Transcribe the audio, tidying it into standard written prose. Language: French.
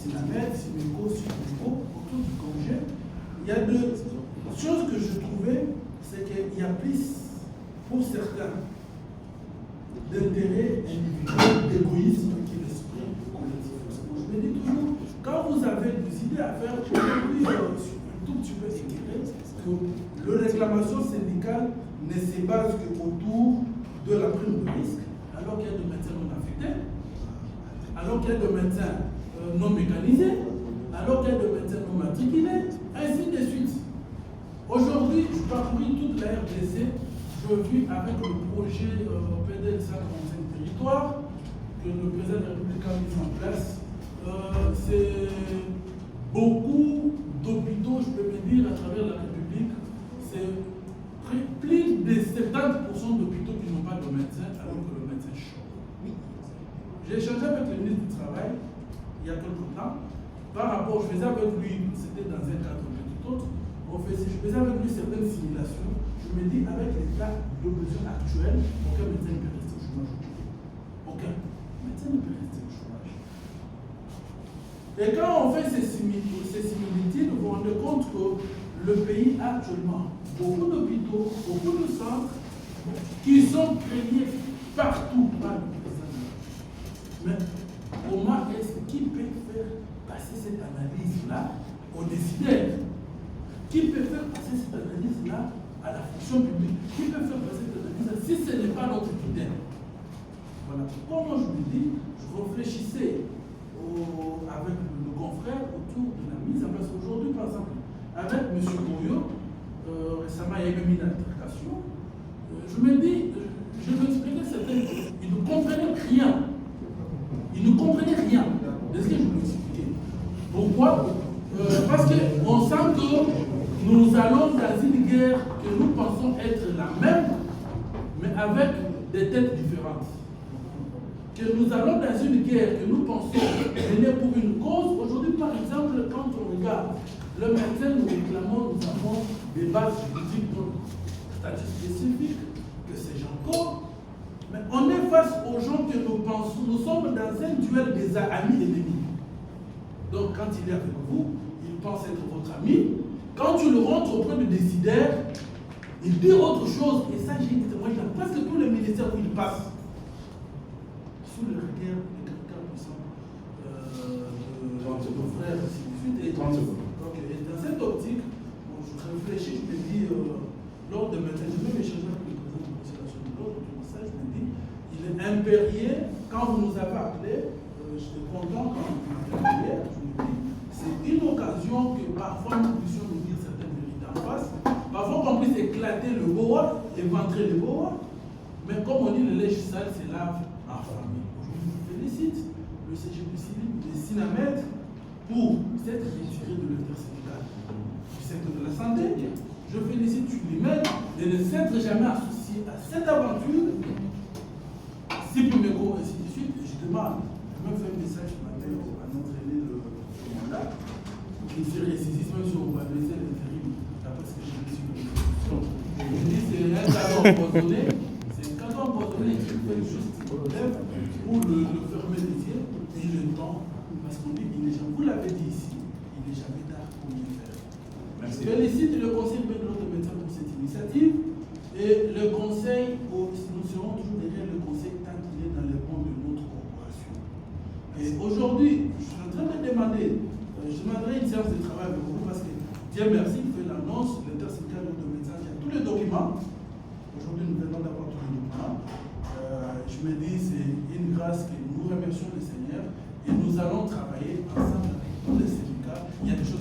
Sinamed, Simeco, Sumeco, autour du congé. Il y a deux choses que je trouvais, c'est qu'il y a plus, pour certains, d'intérêt individuel, d'égoïsme qui l'esprit collectif. Je me dis toujours, quand vous avez des idées à faire, aujourd'hui, un tout petit peu éclairé, que la réclamation syndicale ne se base qu'autour de la prime de risque, alors qu'il y a des médecins non affectés, alors qu'il y a des médecins non mécanisés, alors qu'il y a des médecins non matriculés, ainsi de suite. Aujourd'hui, je parcouris toute la RDC, je vis avec le projet PDL 145 territoires que le président de la République a mis en place. C'est beaucoup d'hôpitaux, je peux me dire, à travers la République. C'est plus de 70% d'hôpitaux qui n'ont pas de médecin, alors que le médecin chaud. J'ai échangé avec le ministre du Travail il y a quelque temps. Par rapport, je faisais avec lui, c'était dans un cadre tout autre, je faisais avec lui certaines simulations. Je me dis, avec l'état de besoin actuel, aucun médecin ne peut rester au chômage. Aucun médecin ne peut rester au chômage. Et quand on fait ces similitudes, vous vous rendez compte que le pays a actuellement beaucoup d'hôpitaux, beaucoup de centres qui sont créés partout par le président. Mais comment est-ce qu'il peut faire passer cette analyse-là aux décideurs? Qui peut faire passer cette analyse-là à la fonction publique? Qui peut faire passer cette analyse-là si ce n'est pas notre critère? Voilà pourquoi moi je me dis, je réfléchissais avec le confrère autour de la mise en place. Aujourd'hui, par exemple, avec M. Goyo, récemment il y a eu une altercation. Je me dis, je vais expliquer certaines choses. Ils ne comprenaient rien. Ils ne comprenaient rien de ce que je vous expliquais. Pourquoi? Parce qu'on sent que nous allons dans une guerre que nous pensons être la même, mais avec des têtes différentes. Que nous allons dans une guerre que nous pensons mener pour une cause. Aujourd'hui, par exemple, quand on regarde le médecin, nous réclamons, nous avons des bases juridiques, statut spécifique, que sais-je encore. Mais on est face aux gens que nous pensons. Nous sommes dans un duel des amis et ennemis. Donc, quand il est avec vous, il pense être votre ami. Quand tu le rentres auprès du décideur, il dit autre chose. Et ça, j'ai dit, moi, dans presque tous les ministères où il passe, sous le regard de quelqu'un puissant, de nos frères, ainsi de suite. Et dans cette optique, bon, je réfléchis, je me dis, lors de ma thèse, je vais échanger avec le président du Conseil national de l'ordre, du ça, je me dis, il est impérieux, quand vous nous avez appelés, j'étais content quand vous m'avez appelé, je me dis, c'est une occasion que parfois nous puissions nous dire certaines vérités en face, parfois qu'on puisse éclater le boa, éventrer le boa, mais comme on dit, le lait sale se lave en famille. Aujourd'hui, je félicite le CGPC, le Sinamed, pour s'être retiré de l'intersyndicale du secteur de la santé. Je félicite Sulimed de ne s'être jamais associé à cette aventure. Simeco, ainsi de suite, et je demande, je même fait un message ce matin à notre aîné de mandat, qui se résiste même si on va laisser l'intérim, d'après ce que j'ai vu sur les réseaux. Je dis c'est un cadeau empoisonné, c'est un cadeau empoisonné qui fait juste lève pour le fermer les yeux et le temps, parce qu'on dit qu'il est jamais, vous l'avez dit ici, il n'est jamais tard pour mieux faire. Je félicite le Conseil de l'ordre de médecins pour cette initiative et le Conseil, nous serons toujours derrière le Conseil tant qu'il est dans les rangs de notre corporation. Et aujourd'hui, je suis en train de demander, je demanderai une séance de travail avec vous parce que Dieu merci, il fait l'annonce, l'intersyndicale de médecins, il y a tous les documents. Aujourd'hui, nous venons d'avoir tous les documents. Je me dis, c'est une grâce que nous remercions le Seigneur et nous allons travailler ensemble avec tous les syndicats. Il y a des choses